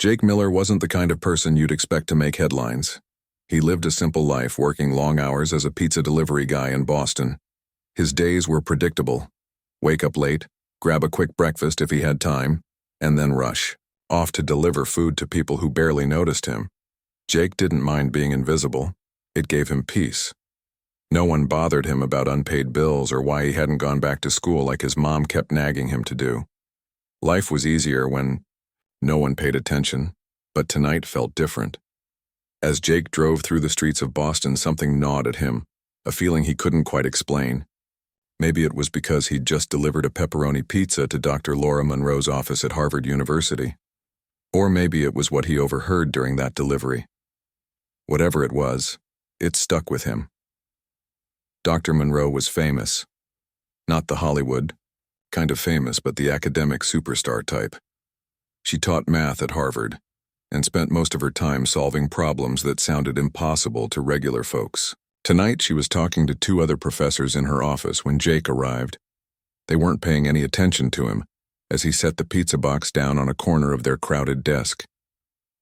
Jake Miller wasn't the kind of person you'd expect to make headlines. He lived a simple life, working long hours as a pizza delivery guy in Boston. His days were predictable. Wake up late, grab a quick breakfast if he had time, and then rush off to deliver food to people who barely noticed him. Jake didn't mind being invisible. It gave him peace. No one bothered him about unpaid bills or why he hadn't gone back to school like his mom kept nagging him to do. Life was easier when no one paid attention, but tonight felt different. As Jake drove through the streets of Boston, something gnawed at him, a feeling he couldn't quite explain. Maybe it was because he'd just delivered a pepperoni pizza to Dr. Laura Monroe's office at Harvard University. Or maybe it was what he overheard during that delivery. Whatever it was, it stuck with him. Dr. Monroe was famous. Not the Hollywood kind of famous, but the academic superstar type. She taught math at Harvard and spent most of her time solving problems that sounded impossible to regular folks. Tonight, she was talking to two other professors in her office when Jake arrived. They weren't paying any attention to him as he set the pizza box down on a corner of their crowded desk.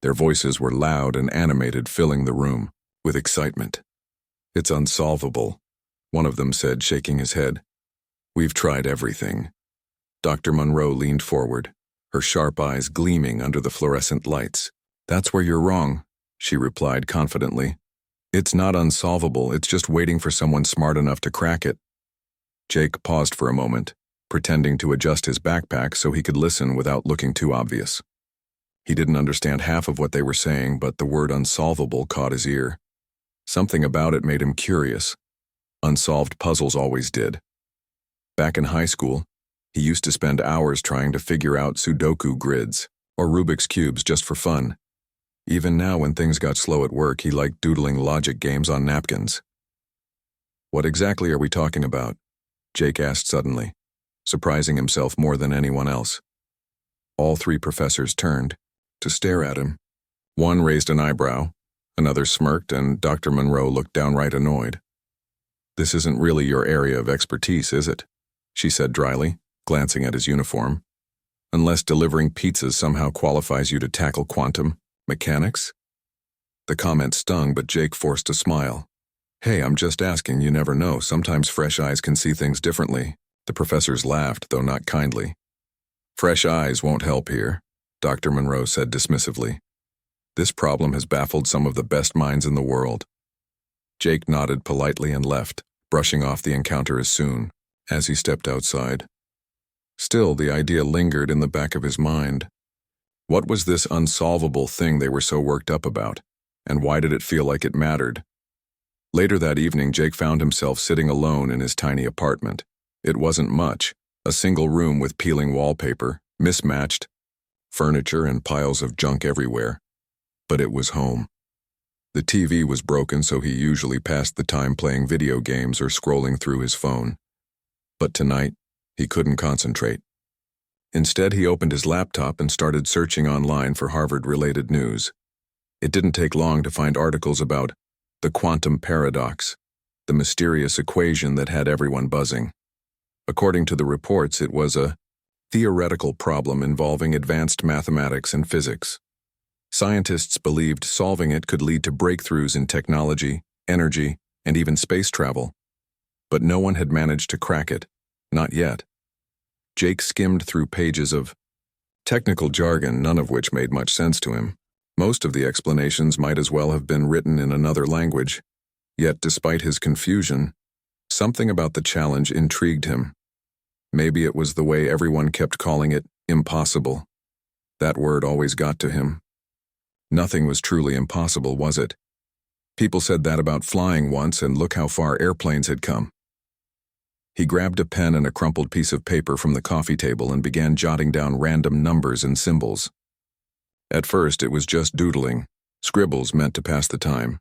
Their voices were loud and animated, filling the room with excitement. "It's unsolvable," one of them said, shaking his head. "We've tried everything." Dr. Monroe leaned forward, her sharp eyes gleaming under the fluorescent lights. "That's where you're wrong," she replied confidently. "It's not unsolvable, it's just waiting for someone smart enough to crack it." Jake paused for a moment, pretending to adjust his backpack so he could listen without looking too obvious. He didn't understand half of what they were saying, but the word unsolvable caught his ear. Something about it made him curious. Unsolved puzzles always did. Back in high school, he used to spend hours trying to figure out Sudoku grids or Rubik's Cubes just for fun. Even now, when things got slow at work, he liked doodling logic games on napkins. "What exactly are we talking about?" Jake asked suddenly, surprising himself more than anyone else. All three professors turned to stare at him. One raised an eyebrow, another smirked, and Dr. Monroe looked downright annoyed. "This isn't really your area of expertise, is it?" she said dryly, glancing at his uniform. "Unless delivering pizzas somehow qualifies you to tackle quantum mechanics?" The comment stung, but Jake forced a smile. "Hey, I'm just asking, you never know. Sometimes fresh eyes can see things differently." The professors laughed, though not kindly. "Fresh eyes won't help here," Dr. Monroe said dismissively. "This problem has baffled some of the best minds in the world." Jake nodded politely and left, brushing off the encounter as soon as he stepped outside. Still, the idea lingered in the back of his mind. What was this unsolvable thing they were so worked up about, and why did it feel like it mattered? Later that evening, Jake found himself sitting alone in his tiny apartment. It wasn't much, a single room with peeling wallpaper, mismatched furniture, and piles of junk everywhere. But it was home. The TV was broken, so he usually passed the time playing video games or scrolling through his phone. But tonight, he couldn't concentrate. Instead, he opened his laptop and started searching online for Harvard-related news. It didn't take long to find articles about the quantum paradox, the mysterious equation that had everyone buzzing. According to the reports, it was a theoretical problem involving advanced mathematics and physics. Scientists believed solving it could lead to breakthroughs in technology, energy, and even space travel. But no one had managed to crack it, not yet. Jake skimmed through pages of technical jargon, none of which made much sense to him. Most of the explanations might as well have been written in another language. Yet, despite his confusion, something about the challenge intrigued him. Maybe it was the way everyone kept calling it impossible. That word always got to him. Nothing was truly impossible, was it? People said that about flying once, and look how far airplanes had come. He grabbed a pen and a crumpled piece of paper from the coffee table and began jotting down random numbers and symbols. At first, it was just doodling, scribbles meant to pass the time.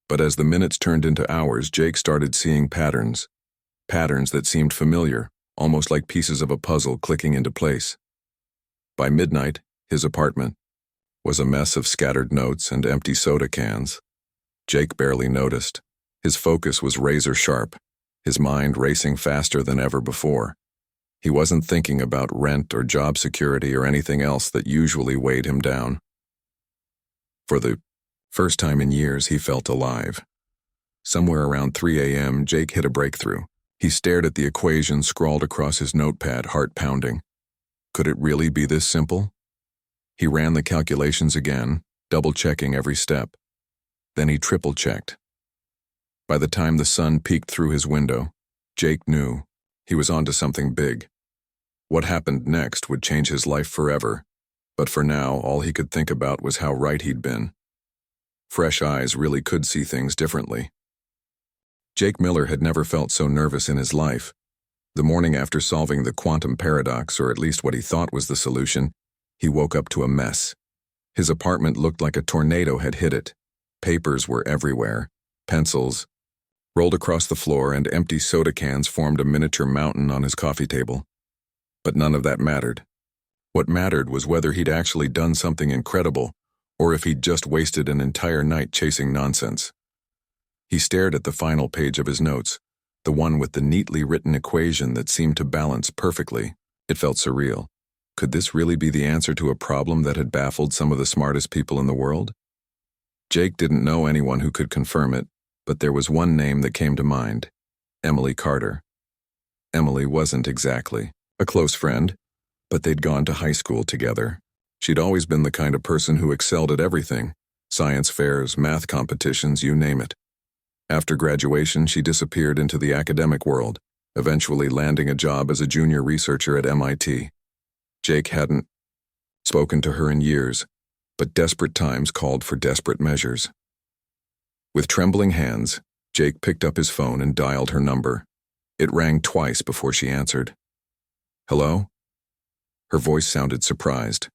But as the minutes turned into hours, Jake started seeing patterns that seemed familiar, almost like pieces of a puzzle clicking into place. By midnight, his apartment was a mess of scattered notes and empty soda cans. Jake barely noticed. His focus was razor sharp, his mind racing faster than ever before. He wasn't thinking about rent or job security or anything else that usually weighed him down. For the first time in years, he felt alive. Somewhere around 3 a.m., Jake hit a breakthrough. He stared at the equation scrawled across his notepad, heart pounding. Could it really be this simple? He ran the calculations again, double-checking every step. Then he triple-checked. By the time the sun peeked through his window, Jake knew he was onto something big. What happened next would change his life forever, but for now, all he could think about was how right he'd been. Fresh eyes really could see things differently. Jake Miller had never felt so nervous in his life. The morning after solving the quantum paradox, or at least what he thought was the solution, he woke up to a mess. His apartment looked like a tornado had hit it. Papers were everywhere, pencils rolled across the floor, and empty soda cans formed a miniature mountain on his coffee table. But none of that mattered. What mattered was whether he'd actually done something incredible, or if he'd just wasted an entire night chasing nonsense. He stared at the final page of his notes, the one with the neatly written equation that seemed to balance perfectly. It felt surreal. Could this really be the answer to a problem that had baffled some of the smartest people in the world? Jake didn't know anyone who could confirm it, but there was one name that came to mind: Emily Carter. Emily wasn't exactly a close friend, but they'd gone to high school together. She'd always been the kind of person who excelled at everything: science fairs, math competitions, you name it. After graduation, she disappeared into the academic world, eventually landing a job as a junior researcher at MIT. Jake hadn't spoken to her in years, but desperate times called for desperate measures. With trembling hands, Jake picked up his phone and dialed her number. It rang twice before she answered. "Hello?" Her voice sounded surprised,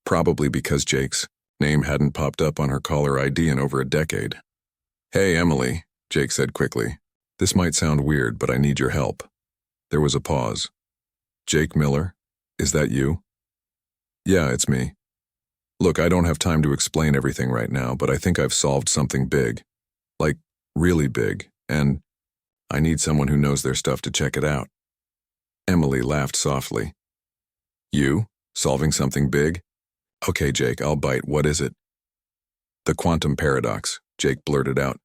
probably because Jake's name hadn't popped up on her caller ID in over a decade. "Hey, Emily," Jake said quickly. "This might sound weird, but I need your help." There was a pause. "Jake Miller? Is that you?" "Yeah, it's me. Look, I don't have time to explain everything right now, but I think I've solved something big. Like, really big, and I need someone who knows their stuff to check it out." Emily laughed softly. "You? Solving something big? Okay, Jake, I'll bite. What is it?" "The quantum paradox," Jake blurted out.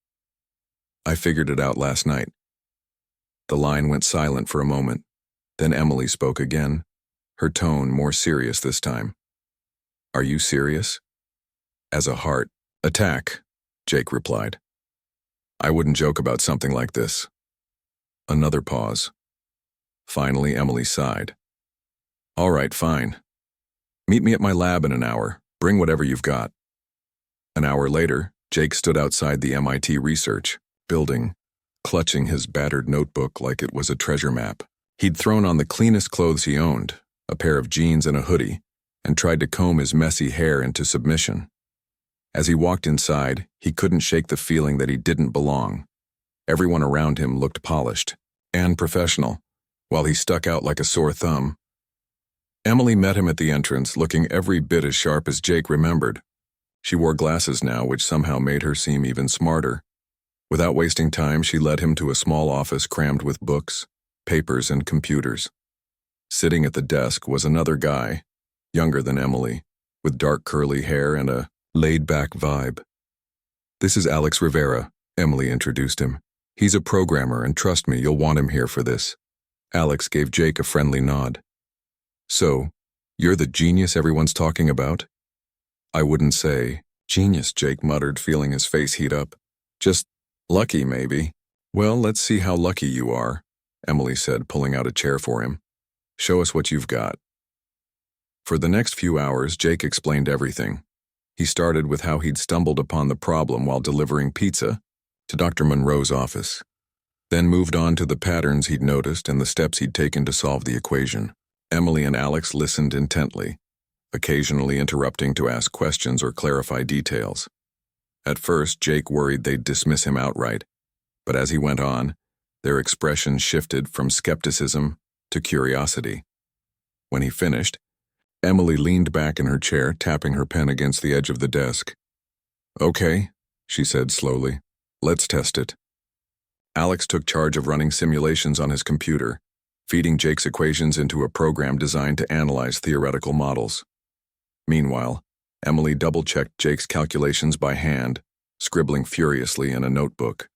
"I figured it out last night." The line went silent for a moment. Then Emily spoke again, her tone more serious this time. "Are you serious?" "As a heart attack," Jake replied. "I wouldn't joke about something like this." Another pause. Finally, Emily sighed. "All right, fine. Meet me at my lab in an hour. Bring whatever you've got." An hour later, Jake stood outside the MIT research building, clutching his battered notebook like it was a treasure map. He'd thrown on the cleanest clothes he owned, a pair of jeans and a hoodie, and tried to comb his messy hair into submission. As he walked inside, he couldn't shake the feeling that he didn't belong. Everyone around him looked polished and professional, while he stuck out like a sore thumb. Emily met him at the entrance, looking every bit as sharp as Jake remembered. She wore glasses now, which somehow made her seem even smarter. Without wasting time, she led him to a small office crammed with books, papers, and computers. Sitting at the desk was another guy, younger than Emily, with dark curly hair and a laid-back vibe. "This is Alex Rivera," Emily introduced him. "He's a programmer, and trust me, you'll want him here for this." Alex gave Jake a friendly nod. "So, you're the genius everyone's talking about?" "I wouldn't say genius," Jake muttered, feeling his face heat up. "Just lucky, maybe." "Well, let's see how lucky you are," Emily said, pulling out a chair for him. "Show us what you've got." For the next few hours, Jake explained everything. He started with how he'd stumbled upon the problem while delivering pizza to Dr. Monroe's office, then moved on to the patterns he'd noticed and the steps he'd taken to solve the equation. Emily and Alex listened intently, occasionally interrupting to ask questions or clarify details. At first, Jake worried they'd dismiss him outright, but as he went on, their expressions shifted from skepticism to curiosity. When he finished, Emily leaned back in her chair, tapping her pen against the edge of the desk. "Okay," she said slowly. "Let's test it." Alex took charge of running simulations on his computer, feeding Jake's equations into a program designed to analyze theoretical models. Meanwhile, Emily double-checked Jake's calculations by hand, scribbling furiously in a notebook.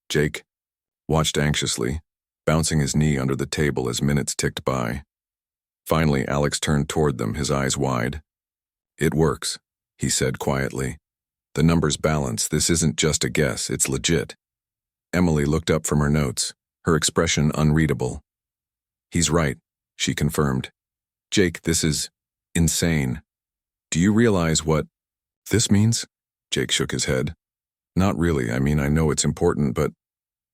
Jake watched anxiously, bouncing his knee under the table as minutes ticked by. Finally, Alex turned toward them, his eyes wide. "It works," he said quietly. "The numbers balance. This isn't just a guess, it's legit." Emily looked up from her notes, her expression unreadable. "He's right," she confirmed. "Jake, this is insane. Do you realize what this means?" Jake shook his head. "Not really. I mean, I know it's important, but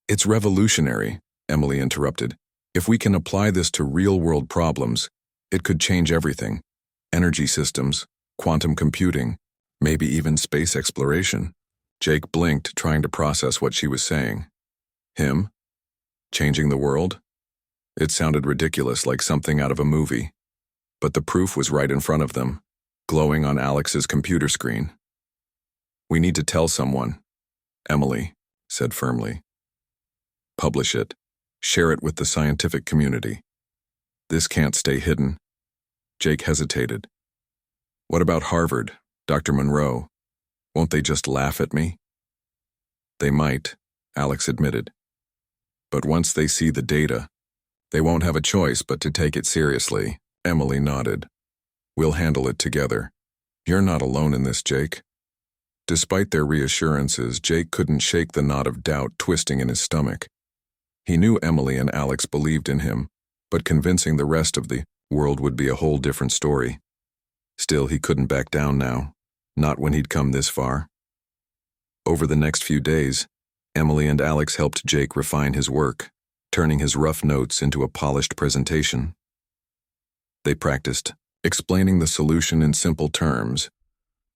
it's revolutionary," Emily interrupted. "If we can apply this to real-world problems, it could change everything. Energy systems, quantum computing, maybe even space exploration." Jake blinked, trying to process what she was saying. Him? Changing the world? It sounded ridiculous, like something out of a movie. But the proof was right in front of them, glowing on Alex's computer screen. "We need to tell someone," Emily said firmly. "Publish it. Share it with the scientific community. This can't stay hidden." Jake hesitated. "What about Harvard, Dr. Monroe? Won't they just laugh at me?" "They might," Alex admitted. "But once they see the data, they won't have a choice but to take it seriously." Emily nodded. "We'll handle it together. You're not alone in this, Jake." Despite their reassurances, Jake couldn't shake the knot of doubt twisting in his stomach. He knew Emily and Alex believed in him, but convincing the rest of the world would be a whole different story. Still, he couldn't back down now, not when he'd come this far. Over the next few days, Emily and Alex helped Jake refine his work, turning his rough notes into a polished presentation. They practiced, explaining the solution in simple terms,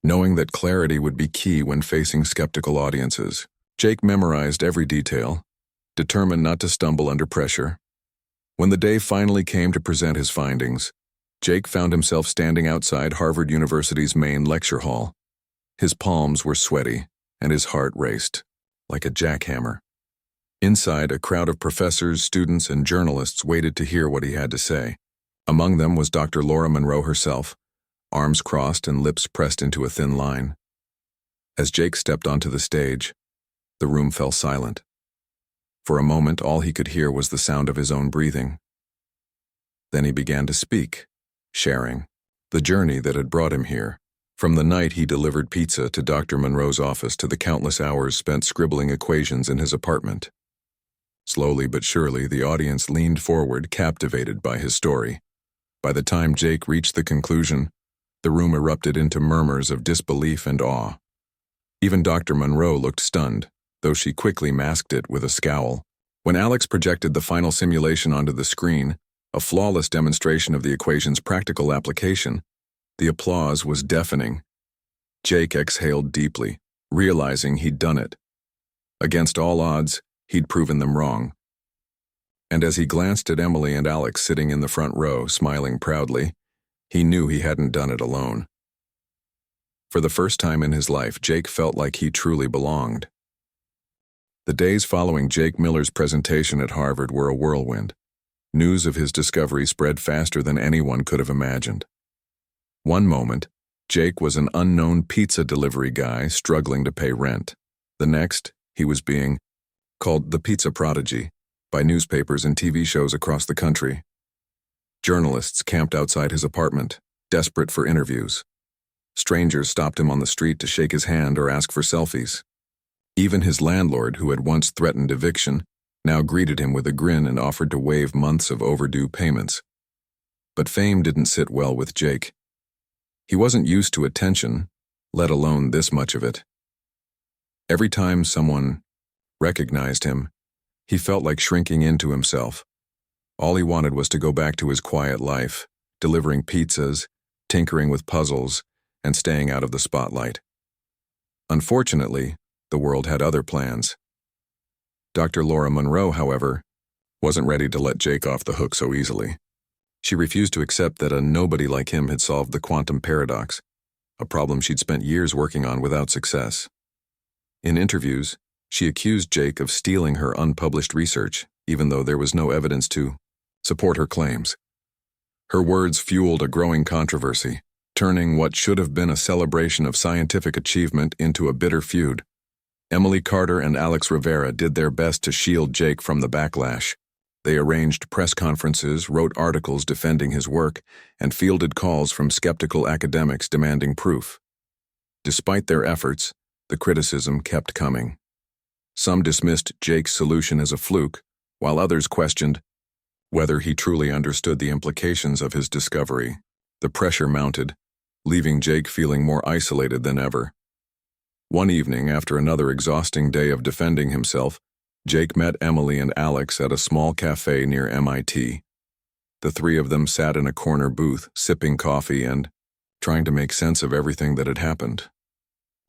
knowing that clarity would be key when facing skeptical audiences. Jake memorized every detail, determined not to stumble under pressure. When the day finally came to present his findings, Jake found himself standing outside Harvard University's main lecture hall. His palms were sweaty, and his heart raced, like a jackhammer. Inside, a crowd of professors, students, and journalists waited to hear what he had to say. Among them was Dr. Laura Monroe herself, arms crossed and lips pressed into a thin line. As Jake stepped onto the stage, the room fell silent. For a moment, all he could hear was the sound of his own breathing. Then he began to speak, sharing the journey that had brought him here, from the night he delivered pizza to Dr. Monroe's office to the countless hours spent scribbling equations in his apartment. Slowly but surely, the audience leaned forward, captivated by his story. By the time Jake reached the conclusion, the room erupted into murmurs of disbelief and awe. Even Dr. Monroe looked stunned, though she quickly masked it with a scowl. When Alex projected the final simulation onto the screen, a flawless demonstration of the equation's practical application, the applause was deafening. Jake exhaled deeply, realizing he'd done it. Against all odds, he'd proven them wrong. And as he glanced at Emily and Alex sitting in the front row, smiling proudly, he knew he hadn't done it alone. For the first time in his life, Jake felt like he truly belonged. The days following Jake Miller's presentation at Harvard were a whirlwind. News of his discovery spread faster than anyone could have imagined. One moment, Jake was an unknown pizza delivery guy struggling to pay rent. The next, he was being called the pizza prodigy by newspapers and TV shows across the country. Journalists camped outside his apartment, desperate for interviews. Strangers stopped him on the street to shake his hand or ask for selfies. Even his landlord, who had once threatened eviction, now greeted him with a grin and offered to waive months of overdue payments. But fame didn't sit well with Jake. He wasn't used to attention, let alone this much of it. Every time someone recognized him, he felt like shrinking into himself. All he wanted was to go back to his quiet life, delivering pizzas, tinkering with puzzles, and staying out of the spotlight. Unfortunately, the world had other plans. Dr. Laura Monroe, however, wasn't ready to let Jake off the hook so easily. She refused to accept that a nobody like him had solved the quantum paradox, a problem she'd spent years working on without success. In interviews, she accused Jake of stealing her unpublished research, even though there was no evidence to support her claims. Her words fueled a growing controversy, turning what should have been a celebration of scientific achievement into a bitter feud. Emily Carter and Alex Rivera did their best to shield Jake from the backlash. They arranged press conferences, wrote articles defending his work, and fielded calls from skeptical academics demanding proof. Despite their efforts, the criticism kept coming. Some dismissed Jake's solution as a fluke, while others questioned whether he truly understood the implications of his discovery. The pressure mounted, leaving Jake feeling more isolated than ever. One evening, after another exhausting day of defending himself, Jake met Emily and Alex at a small cafe near MIT. The three of them sat in a corner booth, sipping coffee and trying to make sense of everything that had happened.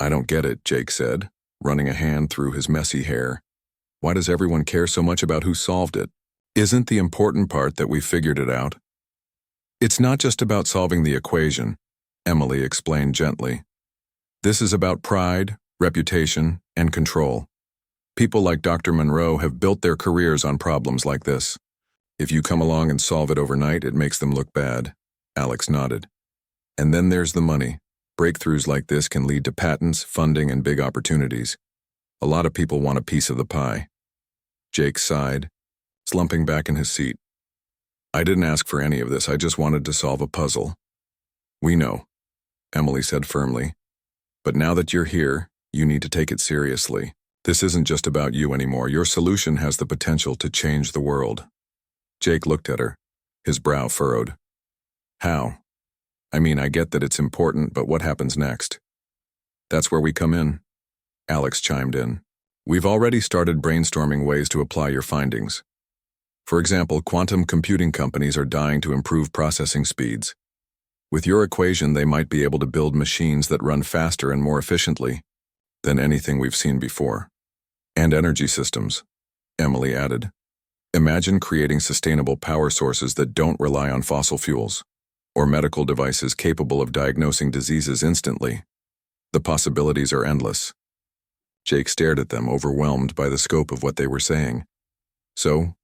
"I don't get it," Jake said, running a hand through his messy hair. "Why does everyone care so much about who solved it? Isn't the important part that we figured it out?" "It's not just about solving the equation," Emily explained gently. "This is about pride, reputation, and control. People like Dr. Monroe have built their careers on problems like this. If you come along and solve it overnight, it makes them look bad." Alex nodded. "And then there's the money. Breakthroughs like this can lead to patents, funding, and big opportunities. A lot of people want a piece of the pie." Jake sighed, slumping back in his seat. "I didn't ask for any of this. I just wanted to solve a puzzle." "We know," Emily said firmly. "But now that you're here, you need to take it seriously. This isn't just about you anymore. Your solution has the potential to change the world." Jake looked at her, his brow furrowed. "How? I mean, I get that it's important, but what happens next?" "That's where we come in," Alex chimed in. "We've already started brainstorming ways to apply your findings. For example, quantum computing companies are dying to improve processing speeds. With your equation, they might be able to build machines that run faster and more efficiently than anything we've seen before. And energy systems," Emily added. "Imagine creating sustainable power sources that don't rely on fossil fuels, or medical devices capable of diagnosing diseases instantly. The possibilities are endless." Jake stared at them, overwhelmed by the scope of what they were saying. "So,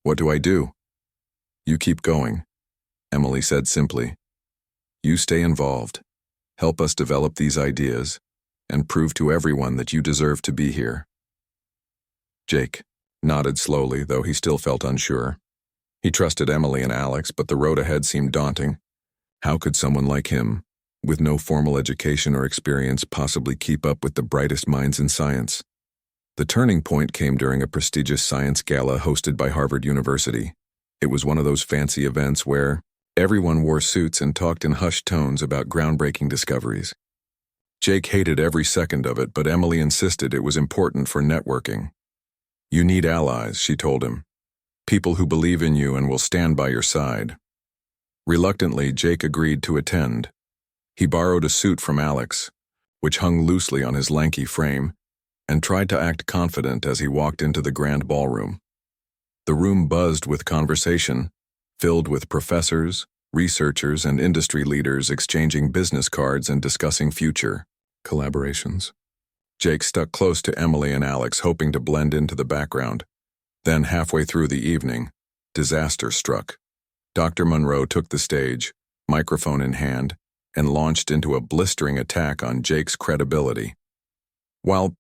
what do I do?" "You keep going," Emily said simply. "You stay involved, help us develop these ideas, and prove to everyone that you deserve to be here." Jake nodded slowly, though he still felt unsure. He trusted Emily and Alex, but the road ahead seemed daunting. How could someone like him, with no formal education or experience, possibly keep up with the brightest minds in science? The turning point came during a prestigious science gala hosted by Harvard University. It was one of those fancy events where everyone wore suits and talked in hushed tones about groundbreaking discoveries. Jake hated every second of it, but Emily insisted it was important for networking. "You need allies," she told him. "People who believe in you and will stand by your side." Reluctantly, Jake agreed to attend. He borrowed a suit from Alex, which hung loosely on his lanky frame, and tried to act confident as he walked into the grand ballroom. The room buzzed with conversation, filled with professors, researchers, and industry leaders exchanging business cards and discussing future collaborations. Jake stuck close to Emily and Alex, hoping to blend into the background. Then, halfway through the evening, disaster struck. Dr. Monroe took the stage, microphone in hand, and launched into a blistering attack on Jake's credibility. "While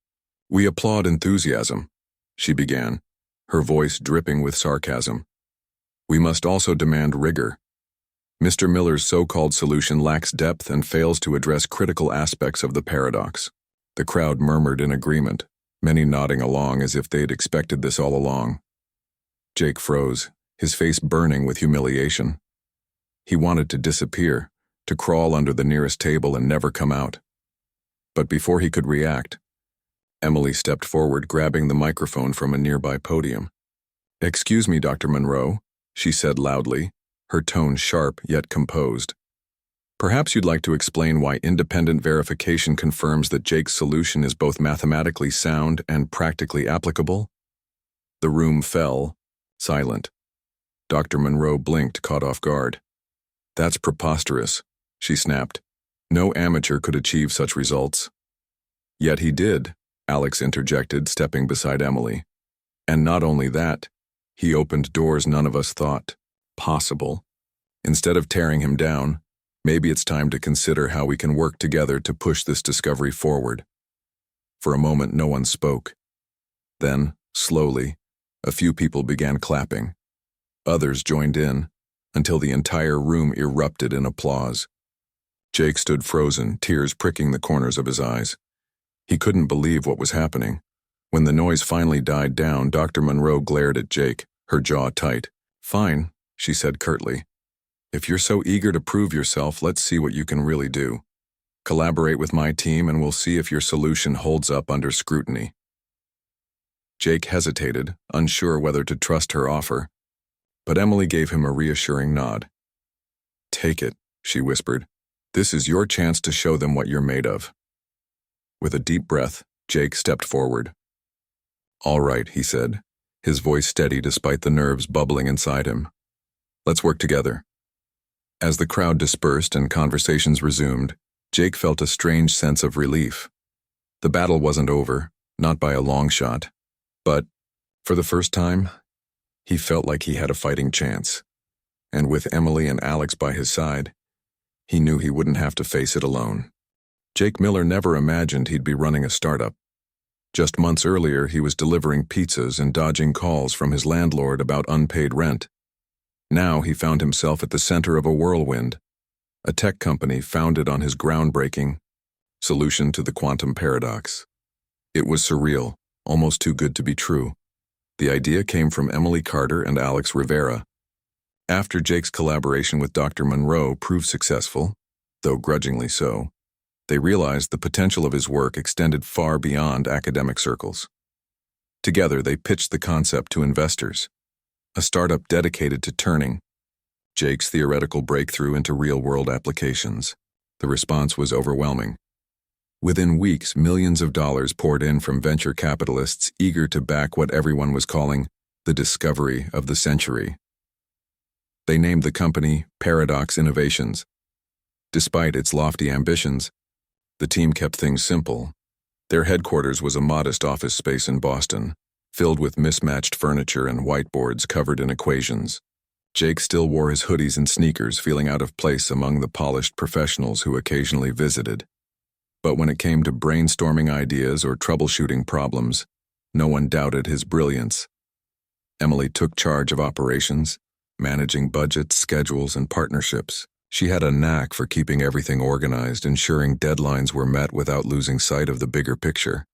we applaud enthusiasm," she began, her voice dripping with sarcasm, "we must also demand rigor. Mr. Miller's so-called solution lacks depth and fails to address critical aspects of the paradox." The crowd murmured in agreement, many nodding along as if they had expected this all along. Jake froze, his face burning with humiliation. He wanted to disappear, to crawl under the nearest table and never come out. But before he could react, Emily stepped forward, grabbing the microphone from a nearby podium. "Excuse me, Dr. Monroe," she said loudly, her tone sharp yet composed. "Perhaps you'd like to explain why independent verification confirms that Jake's solution is both mathematically sound and practically applicable?" The room fell, silent. Dr. Monroe blinked, caught off guard. "That's preposterous," she snapped. "No amateur could achieve such results." "Yet he did," Alex interjected, stepping beside Emily. "And not only that, he opened doors none of us thought possible. Instead of tearing him down, Maybe it's time to consider how we can work together to push this discovery forward." For a moment, no one spoke. Then, slowly, a few people began clapping. Others joined in, until the entire room erupted in applause. Jake stood frozen, tears pricking the corners of his eyes. He couldn't believe what was happening. When the noise finally died down, Dr. Monroe glared at Jake, her jaw tight. "Fine," she said curtly. "If you're so eager to prove yourself, let's see what you can really do. Collaborate with my team and we'll see if your solution holds up under scrutiny." Jake hesitated, unsure whether to trust her offer, but Emily gave him a reassuring nod. "Take it," she whispered. "This is your chance to show them what you're made of." With a deep breath, Jake stepped forward. "All right," he said, his voice steady despite the nerves bubbling inside him. "Let's work together." As the crowd dispersed and conversations resumed, Jake felt a strange sense of relief. The battle wasn't over, not by a long shot, but, for the first time, he felt like he had a fighting chance. And with Emily and Alex by his side, he knew he wouldn't have to face it alone. Jake Miller never imagined he'd be running a startup. Just months earlier, he was delivering pizzas and dodging calls from his landlord about unpaid rent. Now he found himself at the center of a whirlwind, a tech company founded on his groundbreaking solution to the quantum paradox. It was surreal, almost too good to be true. The idea came from Emily Carter and Alex Rivera. After Jake's collaboration with Dr. Monroe proved successful, though grudgingly so, they realized the potential of his work extended far beyond academic circles. Together, they pitched the concept to investors, a startup dedicated to turning Jake's theoretical breakthrough into real-world applications. The response was overwhelming. Within weeks, millions of dollars poured in from venture capitalists eager to back what everyone was calling the discovery of the century. They named the company Paradox Innovations. Despite its lofty ambitions, the team kept things simple. Their headquarters was a modest office space in Boston, filled with mismatched furniture and whiteboards covered in equations. Jake still wore his hoodies and sneakers, feeling out of place among the polished professionals who occasionally visited. But when it came to brainstorming ideas or troubleshooting problems, no one doubted his brilliance. Emily took charge of operations, managing budgets, schedules, and partnerships. She had a knack for keeping everything organized, ensuring deadlines were met without losing sight of the bigger picture.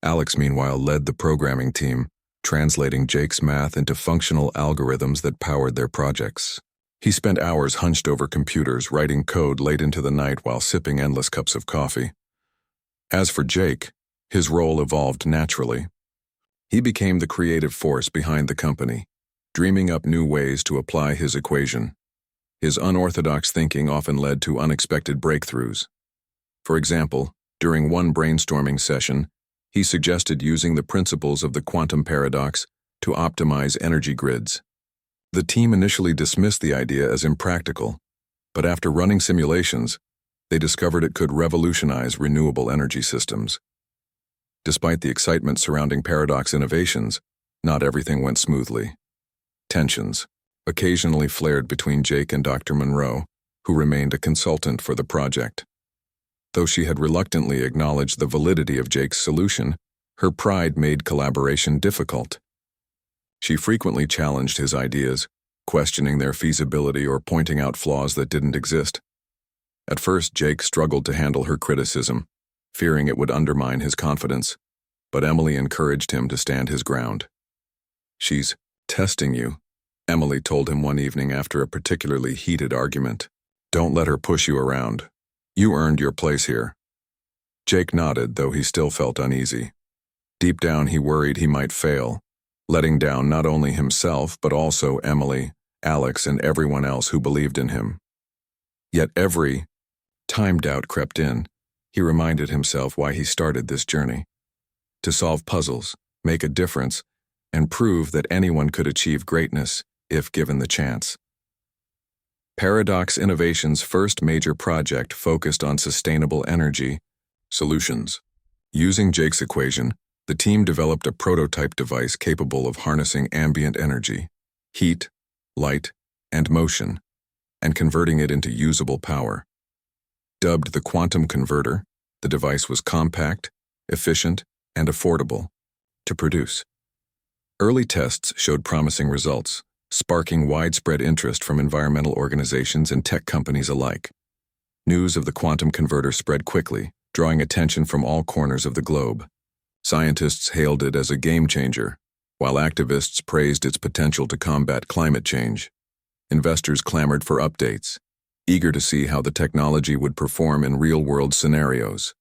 Alex, meanwhile, led the programming team, translating Jake's math into functional algorithms that powered their projects. He spent hours hunched over computers, writing code late into the night while sipping endless cups of coffee. As for Jake, his role evolved naturally. He became the creative force behind the company, dreaming up new ways to apply his equation. His unorthodox thinking often led to unexpected breakthroughs. For example, during one brainstorming session, he suggested using the principles of the quantum paradox to optimize energy grids. The team initially dismissed the idea as impractical, but after running simulations, they discovered it could revolutionize renewable energy systems. Despite the excitement surrounding Paradox Innovations, not everything went smoothly. Tensions occasionally flared between Jake and Dr. Monroe, who remained a consultant for the project. Though she had reluctantly acknowledged the validity of Jake's solution, her pride made collaboration difficult. She frequently challenged his ideas, questioning their feasibility or pointing out flaws that didn't exist. At first, Jake struggled to handle her criticism, fearing it would undermine his confidence, but Emily encouraged him to stand his ground. "She's testing you," Emily told him one evening after a particularly heated argument. "Don't let her push you around. You earned your place here." Jake nodded, though he still felt uneasy. Deep down, he worried he might fail, letting down not only himself but also Emily, Alex, and everyone else who believed in him. Yet every time doubt crept in, he reminded himself why he started this journey: to solve puzzles, make a difference, and prove that anyone could achieve greatness if given the chance. Paradox Innovations' first major project focused on sustainable energy solutions. Using Jake's equation, the team developed a prototype device capable of harnessing ambient energy, heat, light, and motion, and converting it into usable power. Dubbed the quantum converter, the device was compact, efficient, and affordable to produce. Early tests showed promising results, sparking widespread interest from environmental organizations and tech companies alike. News of the quantum converter spread quickly, drawing attention from all corners of the globe. Scientists hailed it as a game-changer, while activists praised its potential to combat climate change. Investors clamored for updates, eager to see how the technology would perform in real-world scenarios.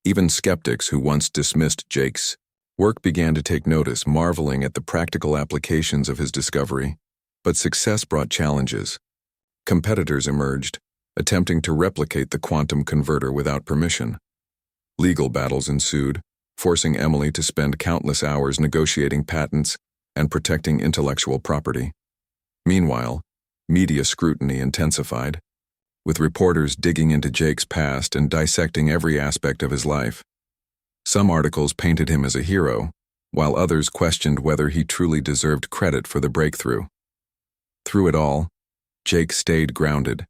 Even skeptics who once dismissed Jake's work began to take notice, marveling at the practical applications of his discovery. But success brought challenges. Competitors emerged, attempting to replicate the quantum converter without permission. Legal battles ensued, forcing Emily to spend countless hours negotiating patents and protecting intellectual property. Meanwhile, media scrutiny intensified, with reporters digging into Jake's past and dissecting every aspect of his life. Some articles painted him as a hero, while others questioned whether he truly deserved credit for the breakthrough. Through it all, Jake stayed grounded.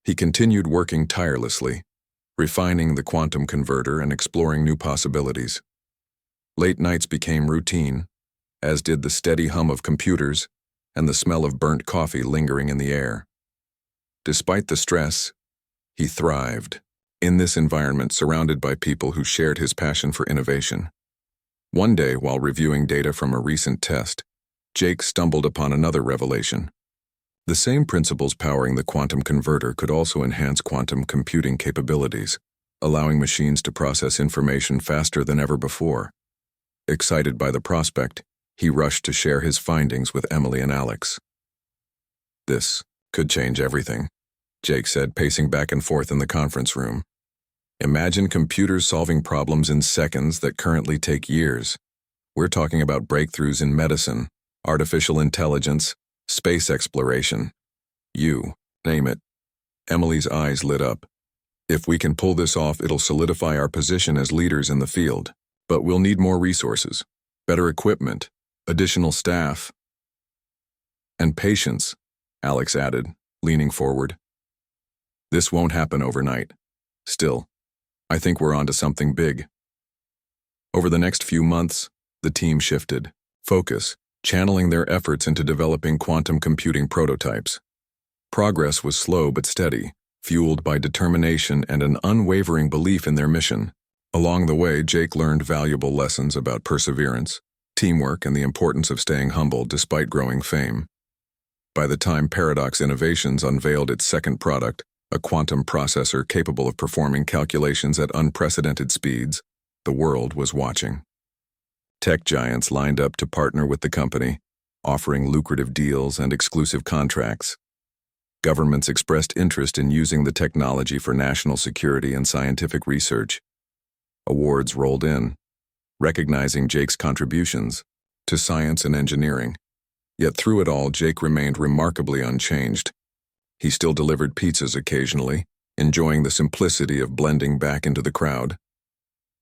He continued working tirelessly, refining the quantum converter and exploring new possibilities. Late nights became routine, as did the steady hum of computers and the smell of burnt coffee lingering in the air. Despite the stress, he thrived in this environment, surrounded by people who shared his passion for innovation. One day, while reviewing data from a recent test, Jake stumbled upon another revelation. The same principles powering the quantum converter could also enhance quantum computing capabilities, allowing machines to process information faster than ever before. Excited by the prospect, he rushed to share his findings with Emily and Alex. "This could change everything," Jake said, pacing back and forth in the conference room. "Imagine computers solving problems in seconds that currently take years. We're talking about breakthroughs in medicine, artificial intelligence, space exploration. You name it." Emily's eyes lit up. "If we can pull this off, it'll solidify our position as leaders in the field. But we'll need more resources, better equipment, additional staff, and patience," Alex added, leaning forward. "This won't happen overnight. Still, I think we're onto something big." Over the next few months, the team shifted focus, channeling their efforts into developing quantum computing prototypes. Progress was slow but steady, fueled by determination and an unwavering belief in their mission. Along the way, Jake learned valuable lessons about perseverance, teamwork, and the importance of staying humble despite growing fame. By the time Paradox Innovations unveiled its second product, a quantum processor capable of performing calculations at unprecedented speeds, the world was watching. Tech giants lined up to partner with the company, offering lucrative deals and exclusive contracts. Governments expressed interest in using the technology for national security and scientific research. Awards rolled in, recognizing Jake's contributions to science and engineering. Yet through it all, Jake remained remarkably unchanged. He still delivered pizzas occasionally, enjoying the simplicity of blending back into the crowd.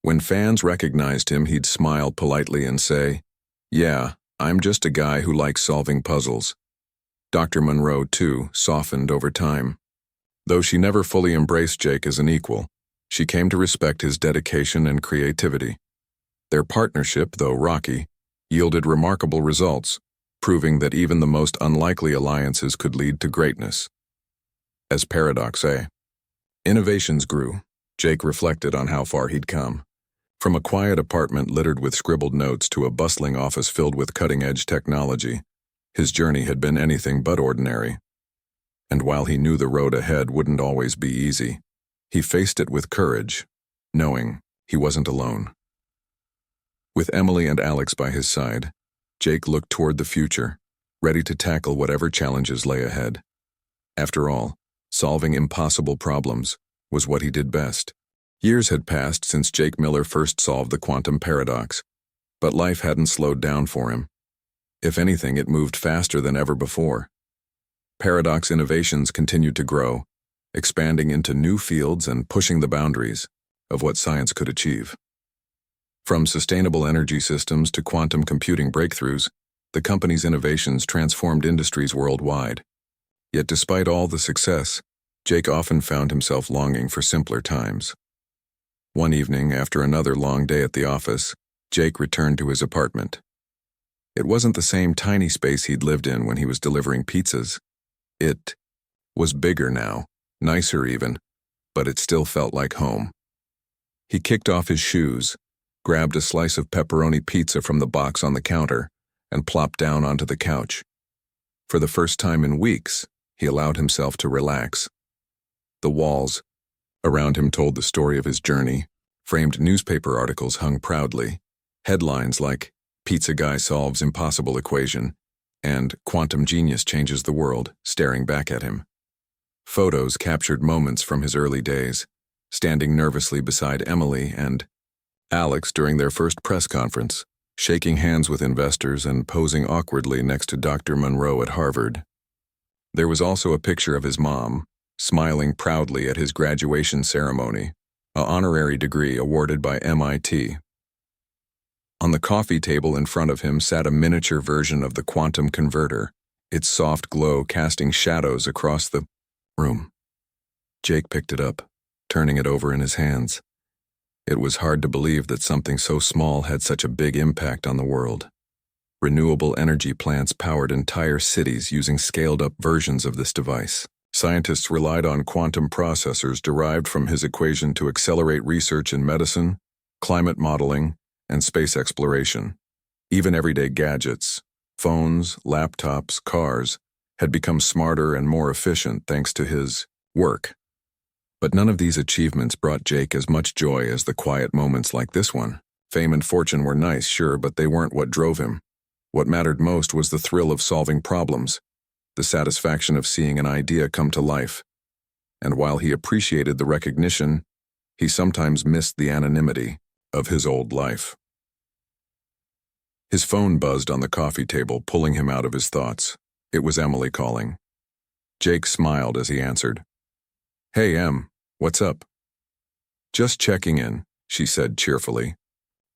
When fans recognized him, he'd smile politely and say, "Yeah, I'm just a guy who likes solving puzzles." Dr. Monroe, too, softened over time. Though she never fully embraced Jake as an equal, she came to respect his dedication and creativity. Their partnership, though rocky, yielded remarkable results, proving that even the most unlikely alliances could lead to greatness. As Paradox Innovations grew, Jake reflected on how far he'd come. From a quiet apartment littered with scribbled notes to a bustling office filled with cutting-edge technology, his journey had been anything but ordinary. And while he knew the road ahead wouldn't always be easy, he faced it with courage, knowing he wasn't alone. With Emily and Alex by his side, Jake looked toward the future, ready to tackle whatever challenges lay ahead. After all, solving impossible problems was what he did best. Years had passed since Jake Miller first solved the quantum paradox, but life hadn't slowed down for him. If anything, it moved faster than ever before. Paradox Innovations continued to grow, expanding into new fields and pushing the boundaries of what science could achieve. From sustainable energy systems to quantum computing breakthroughs, the company's innovations transformed industries worldwide. Yet despite all the success, Jake often found himself longing for simpler times. One evening, after another long day at the office, Jake returned to his apartment. It wasn't the same tiny space he'd lived in when he was delivering pizzas. It was bigger now, nicer even, but it still felt like home. He kicked off his shoes, grabbed a slice of pepperoni pizza from the box on the counter, and plopped down onto the couch. For the first time in weeks, he allowed himself to relax. The walls around him told the story of his journey. Framed newspaper articles hung proudly. Headlines like, "Pizza Guy Solves Impossible Equation," and "Quantum Genius Changes the World," staring back at him. Photos captured moments from his early days, standing nervously beside Emily and Alex during their first press conference, shaking hands with investors and posing awkwardly next to Dr. Monroe at Harvard. There was also a picture of his mom, smiling proudly at his graduation ceremony, an honorary degree awarded by MIT. On the coffee table in front of him sat a miniature version of the quantum converter, its soft glow casting shadows across the room. Jake picked it up, turning it over in his hands. It was hard to believe that something so small had such a big impact on the world. Renewable energy plants powered entire cities using scaled-up versions of this device. Scientists relied on quantum processors derived from his equation to accelerate research in medicine, climate modeling, and space exploration. Even everyday gadgets, phones, laptops, cars, had become smarter and more efficient thanks to his work. But none of these achievements brought Jake as much joy as the quiet moments like this one. Fame and fortune were nice, sure, but they weren't what drove him. What mattered most was the thrill of solving problems, the satisfaction of seeing an idea come to life. And while he appreciated the recognition, he sometimes missed the anonymity of his old life. His phone buzzed on the coffee table, pulling him out of his thoughts. It was Emily calling. Jake smiled as he answered. "Hey, Em, what's up?" "Just checking in," she said cheerfully.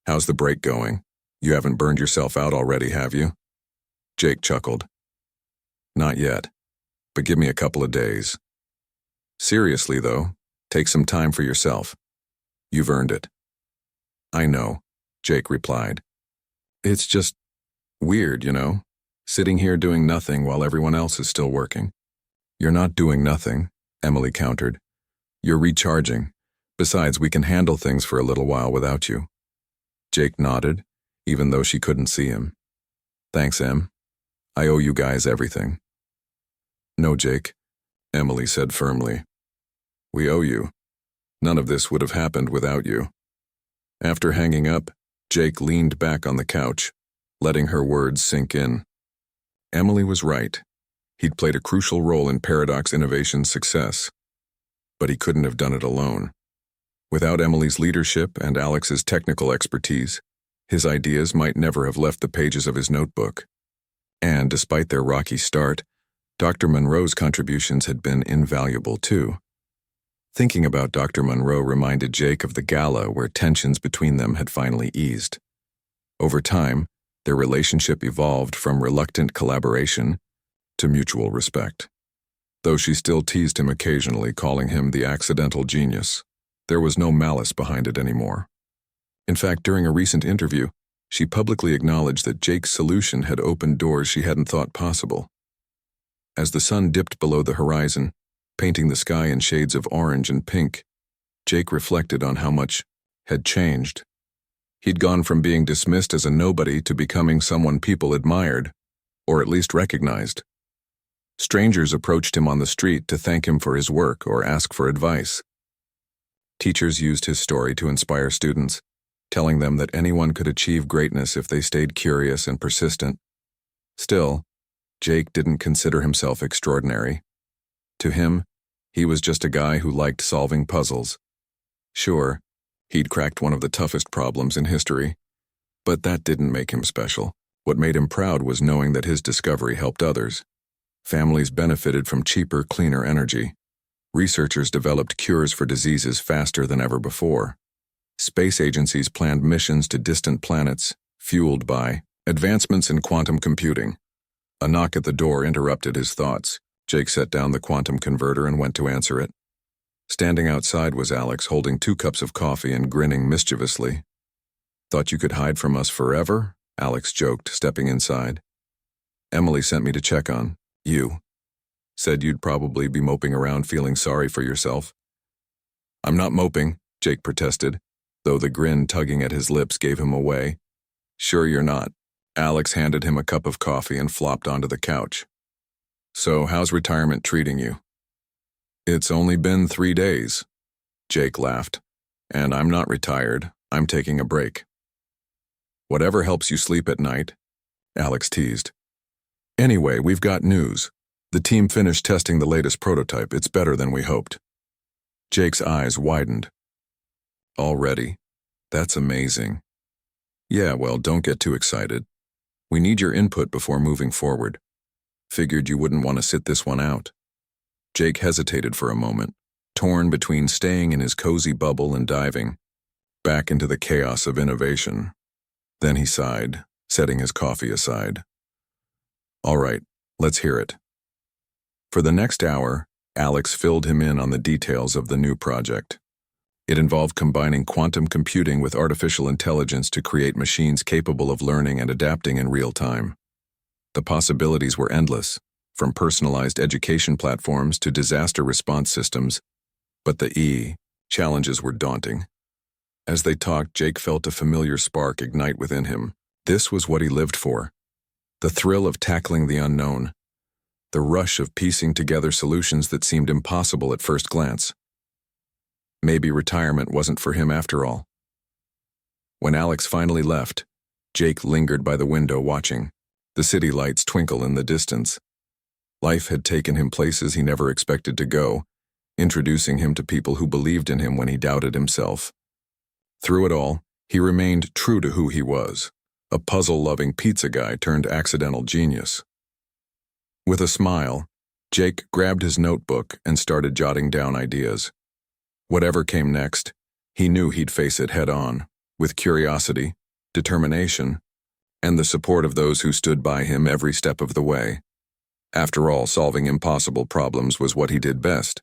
"How's the break going? You haven't burned yourself out already, have you?" Jake chuckled. "Not yet, but give me a couple of days. Seriously, though, take some time for yourself. You've earned it." "I know," Jake replied. "It's just weird, you know, sitting here doing nothing while everyone else is still working." "You're not doing nothing," Emily countered. "You're recharging. Besides, we can handle things for a little while without you." Jake nodded, even though she couldn't see him. "Thanks, Em. I owe you guys everything." "No, Jake," Emily said firmly. "We owe you. None of this would have happened without you." After hanging up, Jake leaned back on the couch, letting her words sink in. Emily was right. He'd played a crucial role in Paradox Innovation's success, but he couldn't have done it alone. Without Emily's leadership and Alex's technical expertise, his ideas might never have left the pages of his notebook. And despite their rocky start, Dr. Monroe's contributions had been invaluable too. Thinking about Dr. Monroe reminded Jake of the gala where tensions between them had finally eased. Over time, their relationship evolved from reluctant collaboration to mutual respect. Though she still teased him occasionally, calling him the accidental genius, there was no malice behind it anymore. In fact, during a recent interview, she publicly acknowledged that Jake's solution had opened doors she hadn't thought possible. As the sun dipped below the horizon, painting the sky in shades of orange and pink, Jake reflected on how much had changed. He'd gone from being dismissed as a nobody to becoming someone people admired, or at least recognized. Strangers approached him on the street to thank him for his work or ask for advice. Teachers used his story to inspire students, telling them that anyone could achieve greatness if they stayed curious and persistent. Still, Jake didn't consider himself extraordinary. To him, he was just a guy who liked solving puzzles. Sure, he'd cracked one of the toughest problems in history, but that didn't make him special. What made him proud was knowing that his discovery helped others. Families benefited from cheaper, cleaner energy. Researchers developed cures for diseases faster than ever before. Space agencies planned missions to distant planets, fueled by advancements in quantum computing. A knock at the door interrupted his thoughts. Jake set down the quantum converter and went to answer it. Standing outside was Alex, holding 2 cups of coffee and grinning mischievously. "Thought you could hide from us forever?" Alex joked, stepping inside. "Emily sent me to check on you. Said you'd probably be moping around feeling sorry for yourself." "I'm not moping," Jake protested, though the grin tugging at his lips gave him away. "Sure you're not." Alex handed him a cup of coffee and flopped onto the couch. "So, how's retirement treating you?" "It's only been 3 days." Jake laughed. "And I'm not retired. I'm taking a break." "Whatever helps you sleep at night," Alex teased. "Anyway, we've got news. The team finished testing the latest prototype. It's better than we hoped." Jake's eyes widened. "Already? That's amazing." "Yeah, well, don't get too excited. We need your input before moving forward. Figured you wouldn't want to sit this one out." Jake hesitated for a moment, torn between staying in his cozy bubble and diving back into the chaos of innovation. Then he sighed, setting his coffee aside. "All right, let's hear it." For the next hour, Alex filled him in on the details of the new project. It involved combining quantum computing with artificial intelligence to create machines capable of learning and adapting in real time. The possibilities were endless, from personalized education platforms to disaster response systems, but the challenges were daunting. As they talked, Jake felt a familiar spark ignite within him. This was what he lived for. The thrill of tackling the unknown. The rush of piecing together solutions that seemed impossible at first glance. Maybe retirement wasn't for him after all. When Alex finally left, Jake lingered by the window watching the city lights twinkle in the distance. Life had taken him places he never expected to go, introducing him to people who believed in him when he doubted himself. Through it all, he remained true to who he was, a puzzle-loving pizza guy turned accidental genius. With a smile, Jake grabbed his notebook and started jotting down ideas. Whatever came next, he knew he'd face it head-on, with curiosity, determination, and the support of those who stood by him every step of the way. After all, solving impossible problems was what he did best.